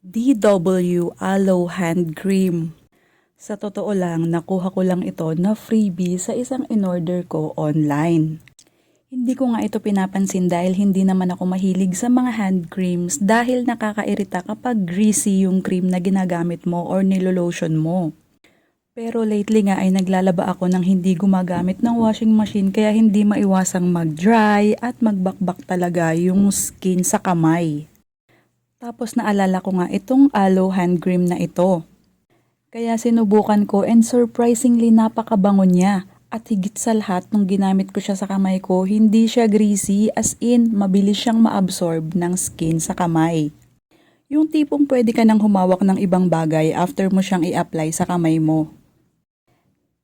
DW Aloe Hand Cream. Sa totoo lang, nakuha ko lang ito na freebie sa isang in-order ko online. Hindi ko nga ito pinapansin dahil hindi naman ako mahilig sa mga hand creams dahil nakakairita kapag greasy yung cream na ginagamit mo or nilolotion mo. Pero lately nga ay naglalaba ako ng hindi gumagamit ng washing machine kaya hindi maiwasang mag-dry at magbakbak talaga yung skin sa kamay. Tapos naalala ko nga itong aloe hand cream na ito. Kaya sinubukan ko and surprisingly napakabango niya. At higit sa lahat nung ginamit ko siya sa kamay ko, hindi siya greasy as in mabilis siyang maabsorb ng skin sa kamay. Yung tipong pwede ka nang humawak ng ibang bagay after mo siyang i-apply sa kamay mo.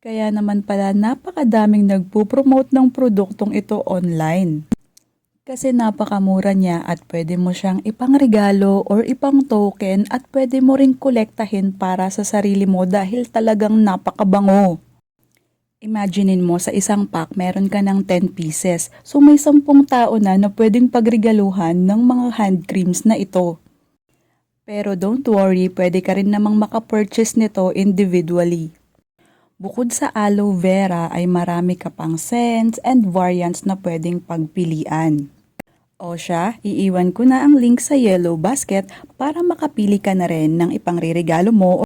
Kaya naman pala napakadaming nagpo-promote ng produktong ito online. Kasi napakamura niya at pwede mo siyang ipangregalo or ipang token at pwede mo ring kolektahin para sa sarili mo dahil talagang napakabango. Imaginein mo sa isang pack meron ka ng 10 pieces so may 10 tao na pwedeng pagregaluhan ng mga hand creams na ito. Pero don't worry, pwede ka rin namang makapurchase nito individually. Bukod sa aloe vera ay marami ka pang scents and variants na pwedeng pagpilian. O siya, iiwan ko na ang link sa yellow basket para makapili ka na rin ng ipangreregalo mo